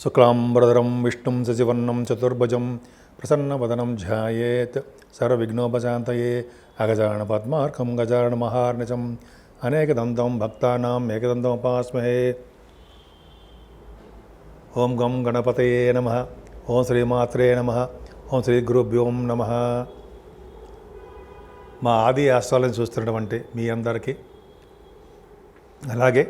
శుక్లాంబరధరం విష్ణుం శశివర్ణం చతుర్భుజం ప్రసన్నవదనం ధ్యాయేత్ సర్వవిఘ్నోపశాంతయే అగజానన పద్మార్కం గజానన మహార్నిశం అనేకదంతం భక్తానాం ఏకదంతముపాస్మహే. ఓం గం గణపతయే నమః. ఓం శ్రీమాత్రే నమః. ఓం శ్రీ గురుభ్యో నమః. మా ఆది ఆశ్వాలను చూస్తున్నటువంటి మీ అందరికీ, అలాగే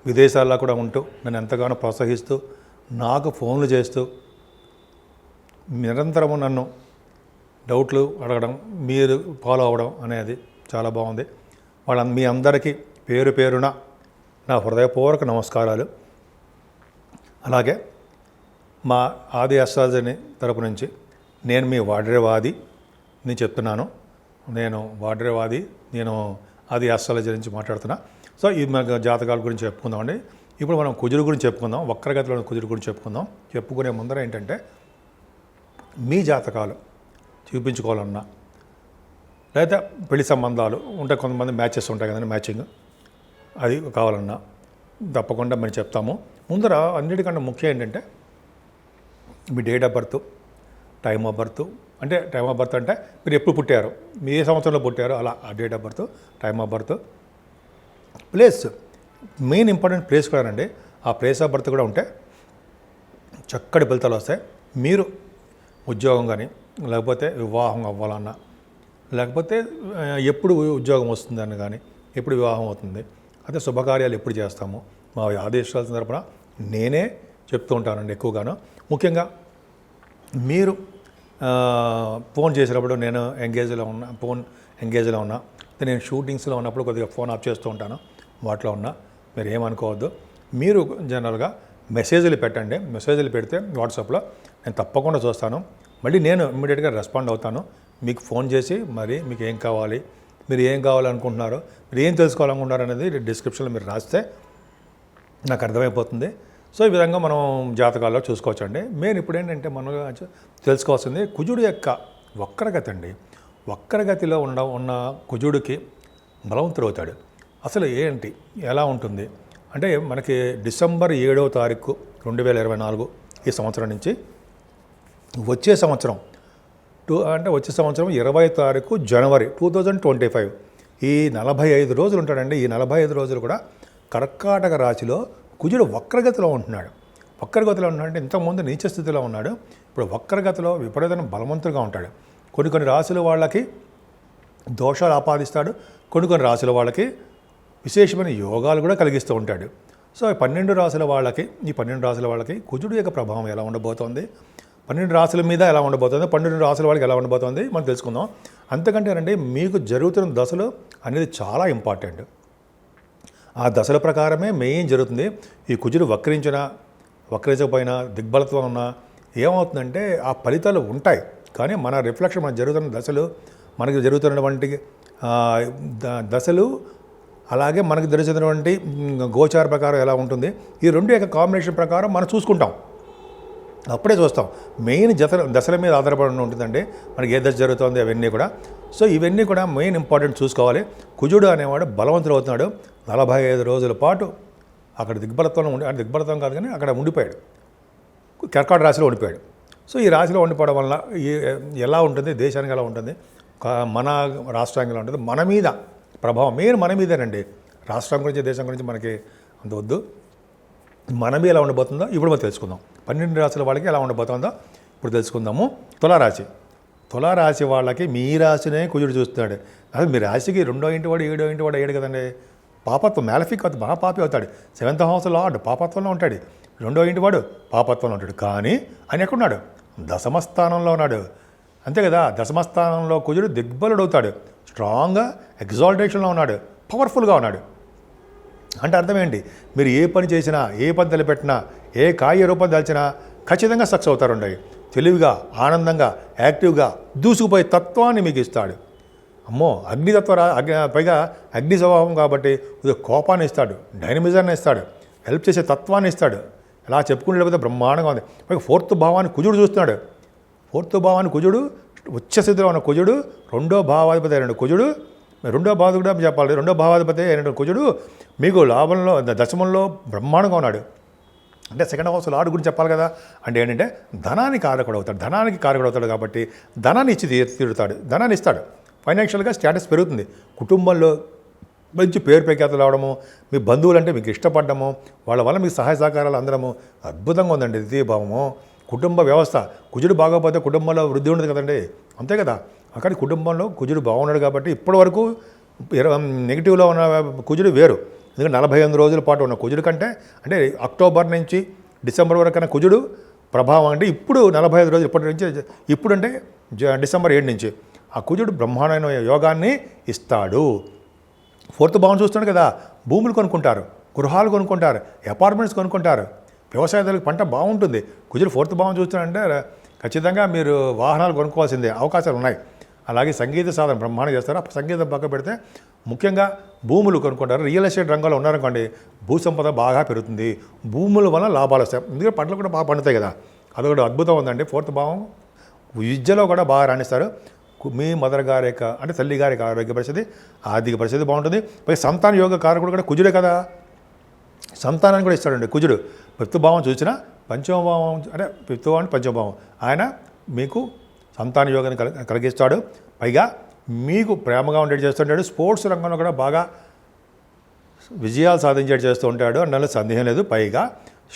విదేశాల్లో కూడా ఉంటూ నన్ను ఎంతగానో ప్రోత్సహిస్తూ నాకు ఫోన్లు చేస్తూ నిరంతరము నన్ను డౌట్లు అడగడం, మీరు ఫాలో అవ్వడం అనేది చాలా బాగుంది. మీ అందరికీ పేరు పేరున నా హృదయపూర్వక నమస్కారాలు. అలాగే మా ఆది అష్టాదశి తరపు నుంచి నేను మీ వాడ్రేవాది నేను చెప్తున్నాను. నేను వాడ్రేవాది, నేను ఆది అష్టాదశి నుంచి మాట్లాడుతున్నా. సో ఈ జాతకాల గురించి చెప్పుకుందామండి. ఇప్పుడు మనం కుజుడు గురించి చెప్పుకుందాం, వక్రగతిలో కుజుడు గురించి చెప్పుకుందాం. చెప్పుకునే ముందర ఏంటంటే, మీ జాతకాలు చూపించుకోవాలన్నా, లేదా పెళ్లి సంబంధాలు ఉంటాయి, కొంతమంది మ్యాచెస్ ఉంటాయి కదండి, మ్యాచింగ్ అది కావాలన్నా తప్పకుండా మేము చెప్తాము. ముందర అన్నిటికన్నా ముఖ్యం ఏంటంటే మీ date of birth, time of birth. అంటే టైమ్ ఆఫ్ బర్త్ అంటే మీరు ఎప్పుడు పుట్టారు, మీ ఏ సంవత్సరంలో పుట్టారో అలా ఆ date of birth, time of birth, place, main important place కూడా అండి. ఆ ప్లేస్ ఆఫ్ బర్త్ కూడా ఉంటే చక్కటి ఫలితాలు వస్తాయి. మీరు ఉద్యోగం కానీ, లేకపోతే వివాహం అవ్వాలన్నా, లేకపోతే ఎప్పుడు ఉద్యోగం వస్తుందని కానీ, ఎప్పుడు వివాహం అవుతుంది, అదే శుభకార్యాలు ఎప్పుడు చేస్తాము, మా ఆదేశాల తరపున నేనే చెప్తూ ఉంటానండి ఎక్కువగాను. ముఖ్యంగా మీరు ఫోన్ చేసినప్పుడు నేను ఫోన్ ఎంగేజ్లో ఉన్నా, నేను షూటింగ్స్లో ఉన్నప్పుడు కొద్దిగా ఫోన్ ఆఫ్ చేస్తూ ఉంటాను. వాటిలో ఉన్నా మీరు ఏమనుకోవద్దు. మీరు జనరల్గా మెసేజ్లు పెట్టండి. మెసేజ్లు పెడితే వాట్సాప్లో నేను తప్పకుండా చూస్తాను. మళ్ళీ నేను ఇమ్మీడియట్గా రెస్పాండ్ అవుతాను. మీకు ఫోన్ చేసి మరి మీకు ఏం కావాలి, మీరు ఏం కావాలనుకుంటున్నారో, మీరు ఏం తెలుసుకోవాలనుకుంటున్నారు అనేది డిస్క్రిప్షన్లో మీరు రాస్తే నాకు అర్థమైపోతుంది. సో ఈ విధంగా మనం జాతకాల్లో చూసుకోవచ్చండి. మెయిన్ ఇప్పుడు ఏంటంటే మనం తెలుసుకోవాల్సింది కుజుడు యొక్క వక్రగతి అండి. వక్రగతిలో ఉన్న కుజుడికి బలవంతుడు అవుతాడు. అసలు ఏంటి, ఎలా ఉంటుంది అంటే, మనకి డిసెంబర్ 7వ తారీఖు 2024 ఈ సంవత్సరం నుంచి వచ్చే సంవత్సరం వచ్చే సంవత్సరం 20వ తారీఖు జనవరి 2025 ఈ 45 రోజులు ఉంటాడండి. ఈ 45 రోజులు కూడా కర్కాటక రాశిలో కుజుడు వక్రగతిలో ఉంటున్నాడు. వక్రగతిలో ఉన్నాడంటే ఇంతకుముందు నీచ స్థితిలో ఉన్నాడు, ఇప్పుడు వక్రగతిలో విపరీతమైన బలవంతుడుగా ఉంటాడు. కొన్ని రాశుల వాళ్ళకి దోషాలు ఆపాదిస్తాడు, కొన్ని రాశుల వాళ్ళకి విశేషమైన యోగాలు కూడా కలిగిస్తూ ఉంటాడు. సో ఈ 12 రాశుల వాళ్ళకి కుజుడు యొక్క ప్రభావం ఎలా ఉండబోతోంది, 12 రాశుల మీద ఎలా ఉండబోతుంది, 12 రాశుల వాళ్ళకి ఎలా ఉండబోతోంది మనం తెలుసుకుందాం. అంతకంటేనండి, మీకు జరుగుతున్న దశలు అనేది చాలా ఇంపార్టెంట్. ఆ దశల ప్రకారమే మెయిన్ జరుగుతుంది. ఈ కుజుడు వక్రించకపోయినా, దిగ్బలత్వం ఉన్నా ఏమవుతుందంటే ఆ ఫలితాలు ఉంటాయి. కానీ మన రిఫ్లెక్షన్, మనకు జరుగుతున్న దశలు, మనకి జరుగుతున్నటువంటి దశలు, అలాగే మనకు తెలిసినటువంటి గోచార ప్రకారం ఎలా ఉంటుంది, ఈ రెండు యొక్క కాంబినేషన్ ప్రకారం మనం చూసుకుంటాం. అప్పుడే చూస్తాం. మెయిన్ దశల మీద ఆధారపడి ఉంటుందండి మనకి ఏ దశ జరుగుతుంది అవన్నీ కూడా. సో ఇవన్నీ కూడా మెయిన్ ఇంపార్టెంట్ చూసుకోవాలి. కుజుడు అనేవాడు బలవంతుడు అవుతున్నాడు. 45 రోజుల పాటు అక్కడ దిగ్బలత్వం కాదు కానీ అక్కడ ఉండిపోయాడు, కర్కాటక రాశిలో ఉండిపోయాడు. సో ఈ రాశిలో ఉండిపోవడం వల్ల ఎలా ఉంటుంది, దేశానికి ఎలా ఉంటుంది, మన రాష్ట్రానికి ఎలా ఉంటుంది, మన మీద ప్రభావం మెయిన్ మన మీదేనండి. రాష్ట్రం గురించి, దేశం గురించి మనకి అంత వద్దు. మన మీద ఎలా ఉండబోతుందో ఇప్పుడు మనం తెలుసుకుందాం. 12 రాశుల వాళ్ళకి ఎలా ఉండబోతుందో ఇప్పుడు తెలుసుకుందాము. తులారాశి వాళ్ళకి మీ రాశినే కుజుడు చూస్తున్నాడు. అసలు మీ రాశికి 2వ ఇంటి వాడు 7వ ఇంటి వాడు అయ్యాడు కదండి. పాపత్వం, మ్యాలఫిక్ అవుతుంది, మహాపాపి అవుతాడు. 7th హౌస్ లార్డ్ పాపత్వంలో ఉంటాడు. 2వ ఇంటి వాడు పాపత్వంలో ఉంటాడు. కానీ ఆయన ఎక్కడున్నాడు, దశమస్థానంలో ఉన్నాడు. అంతే కదా, దశమస్థానంలో కుజుడు దిగ్బలుడు అవుతాడు. స్ట్రాంగ్గా ఎగ్జాల్టేషన్లో ఉన్నాడు, పవర్ఫుల్గా ఉన్నాడు. అంటే అర్థం ఏంటి, మీరు ఏ పని చేసినా, ఏ పని తలపెట్టినా, ఏ రూపం దాల్చినా ఖచ్చితంగా సక్సెస్ అవుతారండి. తెలివిగా, ఆనందంగా, యాక్టివ్గా దూసుకుపోయే తత్వాన్ని మీకు ఇస్తాడు. అమ్మో, పైగా అగ్ని స్వభావం కాబట్టి కోపాన్ని ఇస్తాడు, డైనమిజాన్ని ఇస్తాడు, హెల్ప్ చేసే తత్వాన్ని ఇస్తాడు. ఎలా చెప్పుకునేటప్పుడు బ్రహ్మాండంగా ఉంది. పైగా 4th భావాన్ని కుజుడు చూస్తున్నాడు. 4th భావాన్ని కుజుడు, ఉచ్చస్థితిలో ఉన్న కుజుడు, 2వ భావాధిపతి అయిన కుజుడు, 2వ భావతి కూడా చెప్పాలి, 2వ భావాధిపతి అయిన కుజుడు మీకు లాభంలో, దశమంలో బ్రహ్మాండంగా ఉన్నాడు. అంటే సెకండ్ హౌస్ లార్డ్ గురించి చెప్పాలి కదా. అంటే ఏంటంటే ధనానికి కారకుడు అవుతాడు కాబట్టి ధనాన్ని ఇచ్చి తీరుతాడు, ధనాన్ని ఇస్తాడు. ఫైనాన్షియల్గా స్టేటస్ పెరుగుతుంది, కుటుంబంలో మంచి పేరు ప్రఖ్యాతలు రావడము, మీ బంధువులు అంటే మీకు ఇష్టపడము, వాళ్ళ వల్ల మీకు సహాయ సహకారాలు అందడము అద్భుతంగా ఉందండి. ద్వితీయ భావము కుటుంబ వ్యవస్థ. కుజుడు బాగోపోతే కుటుంబంలో వృద్ధి ఉండదు కదండి, అంతే కదా. అక్కడ కుటుంబంలో కుజుడు బాగున్నాడు కాబట్టి ఇప్పటి వరకు నెగిటివ్లో ఉన్న కుజుడు వేరు. ఎందుకంటే 48 రోజుల పాటు ఉన్న కుజుడు కంటే, అంటే అక్టోబర్ నుంచి డిసెంబర్ వరకు అన్న కుజుడు ప్రభావం అంటే ఇప్పుడు 45 రోజులు ఇప్పటి నుంచి, ఇప్పుడు అంటే డిసెంబర్ 7 నుంచి ఆ కుజుడు బ్రహ్మాండమైన యోగాన్ని ఇస్తాడు. 4th భావం చూస్తున్నాడు కదా, భూములు కొనుక్కుంటారు, గృహాలు కొనుక్కుంటారు, అపార్ట్మెంట్స్ కొనుక్కుంటారు, వ్యవసాయదారులకు పంట బాగుంటుంది. కుజుడు 4th భావం చూస్తున్నాడంటే ఖచ్చితంగా మీరు వాహనాలు కొనుక్కోవాల్సిందే అవకాశాలు ఉన్నాయి. అలాగే సంగీత సాధన బ్రహ్మాండం చేస్తారు. ఆ సంగీతం పక్క పెడితే ముఖ్యంగా భూములు కొనుక్కుంటారు. రియల్ ఎస్టేట్ రంగంలో ఉన్నారనుకోండి, భూ సంపద బాగా పెరుగుతుంది, భూముల వల్ల లాభాలు వస్తాయి. ఎందుకంటే పంటలు కూడా బాగా పండుతాయి కదా, అదొకటి అద్భుతం ఉందండి. 4th భావం విద్యలో కూడా బాగా రాణిస్తారు. మీ మదర్ గారి యొక్క అంటే తల్లి గారి ఆరోగ్య పరిస్థితి, ఆర్థిక పరిస్థితి బాగుంటుంది. పై సంతాన యోగ కారకుడు కూడా కుజుడే కదా, సంతానాన్ని కూడా ఇస్తాడండి కుజుడు. 5th భావం చూసినా పంచమ భావం అంటే 5th భావం పంచమ భావం, ఆయన మీకు సంతాన యోగాన్ని కలిగిస్తాడు. పైగా మీకు ప్రేమగా ఉండేది చేస్తుంటాడు. స్పోర్ట్స్ రంగంలో కూడా బాగా విజయాలు సాధించేది చేస్తూ ఉంటాడు, అందులో సందేహం లేదు. పైగా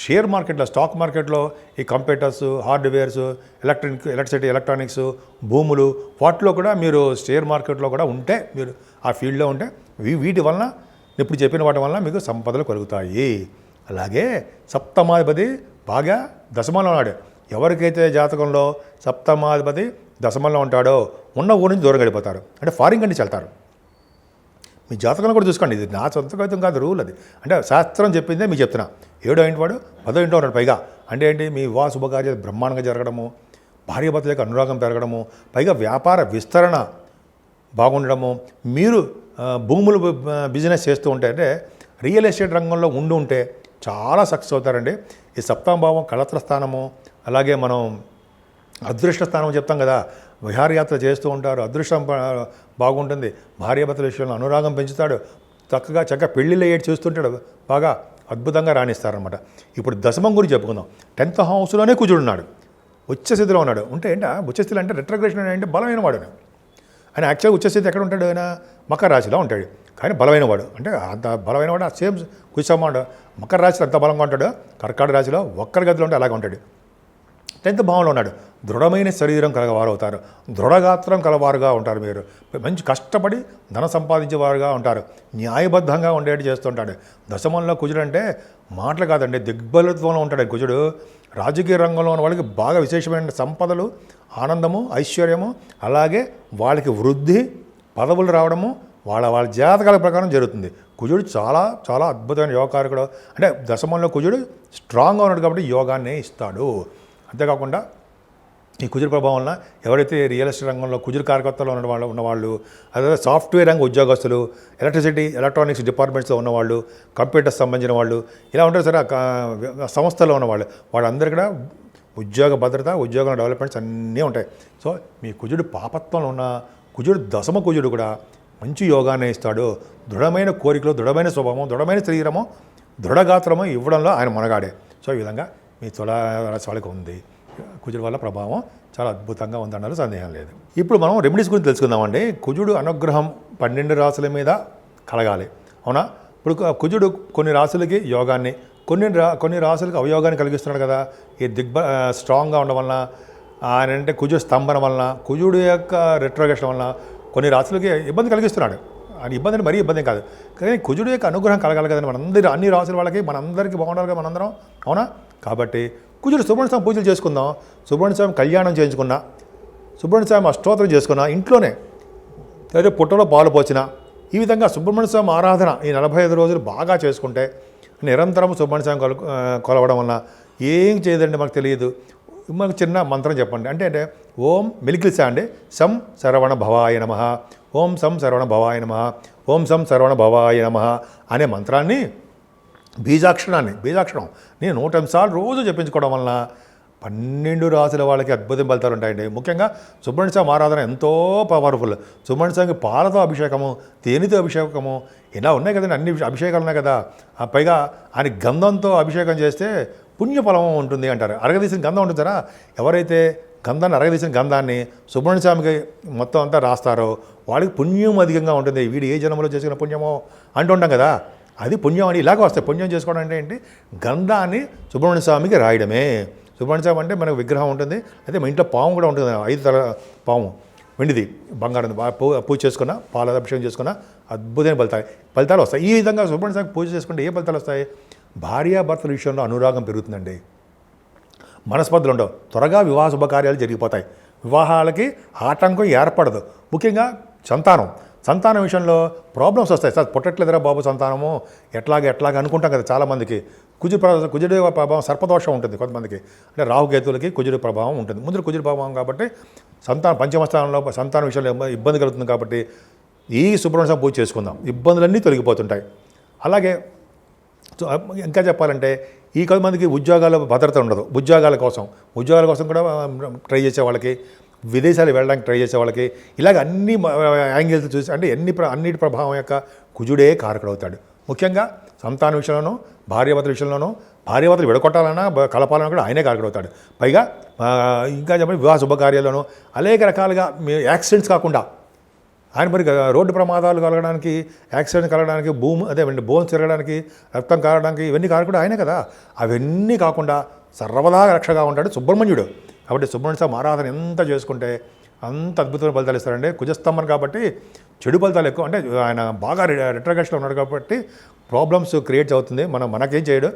షేర్ మార్కెట్లో, స్టాక్ మార్కెట్లో ఈ కంప్యూటర్స్, హార్డ్వేర్స్, ఎలక్ట్రిసిటీ, ఎలక్ట్రానిక్స్, భూములు, వాటిలో కూడా మీరు షేర్ మార్కెట్లో కూడా ఉంటే, మీరు ఆ ఫీల్డ్లో ఉంటే వీటి వలన ఇప్పుడు చెప్పిన వాటి వలన మీకు సంపదలు కలుగుతాయి. అలాగే సప్తమాధిపతి బాగా దశమంలో ఉన్నాడు. ఎవరికైతే జాతకంలో సప్తమాధిపతి దశమంలో ఉంటాడో ఉన్న ఊరి నుంచి దూరం గడిపోతారు, అంటే ఫారిన్ కంట్రీస్ వెళ్తారు. మీ జాతకంలో కూడా చూసుకోండి, ఇది నా సొంత కవితం కాదు, రూల్ అది. అంటే శాస్త్రం చెప్పిందే మీకు చెప్తున్నా. 7వ ఇంటి వాడు 10వ ఇంట్లో ఉన్నాడు. పైగా అంటే ఏంటి, మీ వివాహ శుభకార్యాలు బ్రహ్మాండంగా జరగడము, భార్యాభర్తల యొక్క అనురాగం పెరగడము, పైగా వ్యాపార విస్తరణ బాగుండడము, మీరు భూములు బిజినెస్ చేస్తూ ఉంటే, అంటే రియల్ ఎస్టేట్ రంగంలో ఉంటే చాలా సక్సెస్ అవుతారండి. ఈ 7వ భావం కళత్ర స్థానము, అలాగే మనం అదృష్ట స్థానం చెప్తాం కదా, విహారయాత్ర చేస్తూ ఉంటారు, అదృష్టం బాగుంటుంది, భార్యాభర్తల విషయంలో అనురాగం పెంచుతాడు, చక్కగా పెళ్ళిళ్ళు అయ్యేది చూస్తుంటాడు, బాగా అద్భుతంగా రాణిస్తారనమాట. ఇప్పుడు దశమం గురించి చెప్పుకుందాం. 10th హౌస్లోనే కుజుడు ఉన్నాడు, ఉచ్చస్థితిలో ఉన్నాడు. ఉంటే ఏంటా ఉచ్చస్థితిలో అంటే రెట్రోగ్రేషన్ అంటే బలమైన వాడు. ఆయన యాక్చువల్గా ఉచ్చస్థితి ఎక్కడ ఉంటాడు, ఆయన మకర రాశిలో ఉంటాడు, కానీ బలమైన వాడు. అంటే అంత బలమైన వాడు సేమ్ కుజసమాడు. మకర రాశిలో అంత బలంగా ఉంటాడు, కర్కాటక రాశిలో ఒక్కరి గదిలో ఉంటే అలాగే ఉంటాడు. 10th భావంలో ఉన్నాడు. దృఢమైన శరీరం కలవారు అవుతారు, దృఢగాత్రం కలవారుగా ఉంటారు. మీరు మంచి కష్టపడి ధన సంపాదించేవారుగా ఉంటారు, న్యాయబద్ధంగా ఉండేటి చేస్తుంటాడు. దశమంలో కుజుడు అంటే మాటలు కాదండి, దిగ్బలత్వంలో ఉంటాడు కుజుడు. రాజకీయ రంగంలో ఉన్న వాళ్ళకి బాగా విశేషమైన సంపదలు, ఆనందము, ఐశ్వర్యము, అలాగే వాళ్ళకి వృద్ధి, పదవులు రావడము వాళ్ళ జాతకాల ప్రకారం జరుగుతుంది. కుజుడు చాలా చాలా అద్భుతమైన యోగకారకుడు. అంటే దశమంలో కుజుడు స్ట్రాంగ్గా ఉన్నాడు కాబట్టి యోగాన్ని ఇస్తాడు. అంతేకాకుండా ఈ కుజుడు ప్రభావం వలన ఎవరైతే రియల్ ఎస్టేట్ రంగంలో కుజుడు కారకత్వంలో ఉన్నవాళ్ళు, అదే సాఫ్ట్వేర్ రంగ ఉద్యోగస్తులు, ఎలక్ట్రిసిటీ, ఎలక్ట్రానిక్స్ డిపార్ట్మెంట్స్లో ఉన్నవాళ్ళు, కంప్యూటర్స్ సంబంధించిన వాళ్ళు, ఇలా ఉంటారు సరే సంస్థల్లో ఉన్నవాళ్ళు, వాళ్ళందరూ కూడా ఉద్యోగ భద్రత, ఉద్యోగ డెవలప్మెంట్స్ అన్నీ ఉంటాయి. సో మీ కుజుడు పాపత్వంలో ఉన్న కుజుడు దశమ కుజుడు కూడా మంచి యోగాన్ని ఇస్తాడు. దృఢమైన కోరికలు, దృఢమైన స్వభావం, దృఢమైన శరీరము, దృఢగాత్రము ఇవ్వడంలో ఆయన మునగాడే. సో ఈ విధంగా మీ తులారాశి వాళ్ళకి ఉంది. కుజుడు వల్ల ప్రభావం చాలా అద్భుతంగా ఉందన్నారు, సందేహం లేదు. ఇప్పుడు మనం రెమెడీస్ గురించి తెలుసుకుందామండి. కుజుడు అనుగ్రహం 12 రాశుల మీద కలగాలి, అవునా? ఇప్పుడు కుజుడు కొన్ని రాశులకి యోగాన్ని, కొన్ని రాశులకి అవయోగాన్ని కలిగిస్తున్నాడు కదా. ఈ స్ట్రాంగ్గా ఉండడం వలన, ఆయన అంటే కుజుడు స్తంభన వలన, కుజుడు యొక్క రెట్రోగ్రేషన్ వలన కొన్ని రాశులకి ఇబ్బంది కలిగిస్తున్నాడు. అది ఇబ్బంది అంటే మరీ ఇబ్బంది కాదు, కానీ కుజుడు యొక్క అనుగ్రహం కలగాలి కదండి. మనందరూ అన్ని రాశుల వాళ్ళకి మనందరికీ బాగుండాలి కదా మనందరం, అవునా? కాబట్టి కుజుడు సుబ్రహ్మణ్య స్వామి పూజలు చేసుకుందాం, సుబ్రహ్మణ్య స్వామి కళ్యాణం చేయించుకున్నా, సుబ్రహ్మణ్య స్వామి అష్టోత్తరం చేసుకున్నా ఇంట్లోనే, లేదా పుట్టలో పాలు పోసిన, ఈ విధంగా సుబ్రహ్మణ్య స్వామి ఆరాధన ఈ 45 రోజులు బాగా చేసుకుంటే, నిరంతరం సుబ్రహ్మణ్య స్వామి కొలవడం వలన ఏం చేయదండి, మాకు తెలియదు. మాకు చిన్న మంత్రం చెప్పండి. అంటే ఓం మెలికిలిసా అండి, సం శరవణ భవాయ నమః, ఓం సం శరవణ భవాయ నమః, ఓం సం శరవణ భవాయ నమః అనే మంత్రాన్ని, బీజాక్షరం నేను 108 సార్లు రోజు చెప్పించుకోవడం వలన 12 రాశుల వాళ్ళకి అద్భుతం ఫలితాలు ఉంటాయండి. ముఖ్యంగా సుబ్రహ్మణ్య స్వామి ఆరాధన ఎంతో పవర్ఫుల్. సుబ్రహ్మణ్య స్వామికి పాలతో అభిషేకము, తేనెతో అభిషేకము, ఇలా ఉన్నాయి కదండి, అన్ని అభిషేకాలు ఉన్నాయి కదా. పైగా ఆయన గంధంతో అభిషేకం చేస్తే పుణ్యఫలం ఉంటుంది అంటారు. అరగదీసిన గంధం ఉంటుంటారా, ఎవరైతే అరగదీసిన గంధాన్ని సుబ్రహ్మణ్య స్వామికి మొత్తం అంతా రాస్తారో వాళ్ళకి పుణ్యం అధికంగా ఉంటుంది. వీడు ఏ జన్మలో చేసుకున్న పుణ్యమో అంటుంటాం కదా, అది పుణ్యం అని ఇలాగ వస్తాయి. పుణ్యం చేసుకోవడం అంటే ఏంటి, గంధాన్ని సుబ్రహ్మణ్య స్వామికి రాయడమే. సుబ్రహ్మణ్య స్వామి అంటే మనకు విగ్రహం ఉంటుంది, అయితే మా ఇంట్లో పాము కూడా ఉంటుంది, 5 తల పాము, వెండిది, బంగారం, పూజ చేసుకున్న, పాల అభిషేకం చేసుకున్న అద్భుతమైన ఫలితాలు వస్తాయి. ఈ విధంగా సుబ్రహ్మణ్య స్వామికి పూజ చేసుకుంటే ఏ ఫలితాలు వస్తాయి, భార్యాభర్తల విషయంలో అనురాగం పెరుగుతుందండి, మనస్పర్ధలు ఉండవు, త్వరగా వివాహ శుభకార్యాలు జరిగిపోతాయి, వివాహాలకి ఆటంకం ఏర్పడదు. ముఖ్యంగా సంతానం విషయంలో ప్రాబ్లమ్స్ వస్తాయి. సార్ పుట్టట్లేదురా బాబు సంతానము, ఎట్లాగ అనుకుంటాం కదా చాలామందికి. కుజుడి ప్రభావం, సర్పదోషం ఉంటుంది కొంతమందికి, అంటే రాహుకేతులకి కుజుడి ప్రభావం ఉంటుంది. ముందు కుజుడి ప్రభావం కాబట్టి పంచమస్థానంలో సంతాన విషయంలో ఇబ్బంది కలుగుతుంది. కాబట్టి ఈ సుబ్రహ్మణ్య స్వామి పూజ చేసుకుందాం, ఇబ్బందులన్నీ తొలగిపోతుంటాయి. అలాగే ఇంకా చెప్పాలంటే ఈ కొంతమందికి ఉద్యోగాల భద్రత ఉండదు, ఉద్యోగాల కోసం కూడా ట్రై చేసే వాళ్ళకి, విదేశాలు వెళ్ళడానికి ట్రై చేసే వాళ్ళకి, ఇలాగ అన్ని యాంగిల్స్ చూసి, అంటే అన్నిటి ప్రభావం యొక్క కుజుడే కారకుడవుతాడు. ముఖ్యంగా సంతాన విషయంలోనూ, భార్యాభర్తల విషయంలోనూ, భార్యాభర్తలు విడగొట్టాలన్నా కలపాలన్నా కూడా ఆయనే కారకుడవుతాడు. పైగా ఇంకా చెప్పండి వివాహ శుభకార్యాల్లోనూ అనేక రకాలుగా యాక్సిడెంట్స్ కాకుండా ఆయన మరి రోడ్డు ప్రమాదాలు కలగడానికి, యాక్సిడెంట్ కలగడానికి, బోన్స్ తిరగడానికి, రక్తం కారడానికి, ఇవన్నీ కారకుడు ఆయనే కదా. అవన్నీ కాకుండా సర్వదా రక్షగా ఉంటాడు సుబ్రహ్మణ్యుడు. కాబట్టి సుబ్రహ్మణ్య స్వామి ఆరాధన ఎంత చేసుకుంటే అంత అద్భుతమైన ఫలితాలు ఇస్తారండి. కుజస్తంభం కాబట్టి చెడు ఫలితాలు ఎక్కువ, అంటే ఆయన బాగా రిట్రగేషన్లో ఉన్నాడు కాబట్టి ప్రాబ్లమ్స్ క్రియేట్ అవుతుంది. మనకేం చేయడు,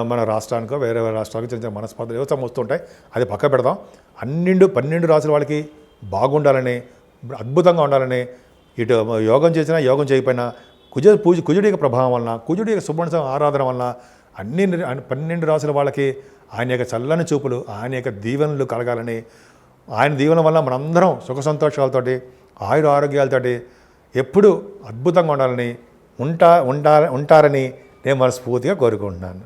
మన రాష్ట్రానికో వేరే రాష్ట్రానికి చిన్న చిన్న మనస్పర్ధలు వ్యవస్థ వస్తుంటాయి, అది పక్క పెడదాం. 12 రాసుల వాళ్ళకి బాగుండాలని, అద్భుతంగా ఉండాలని, ఇటు యోగం చేసినా యోగం చేయకపోయినా కుజుడి యొక్క ప్రభావం వలన, కుజుడి యొక్క సుబ్రహ్మణ్య స్వామి ఆరాధన వలన 12 రాసుల వాళ్ళకి ఆయన యొక్క చల్లని చూపులు, ఆయన యొక్క దీవెనలు కలగాలని, ఆయన దీవెన వల్ల మనందరం సుఖ సంతోషాలతోటి, ఆరోగ్యాలతోటి ఎప్పుడూ అద్భుతంగా ఉండాలని, ఉంటారని నేను మనస్ఫూర్తిగా కోరుకుంటున్నాను.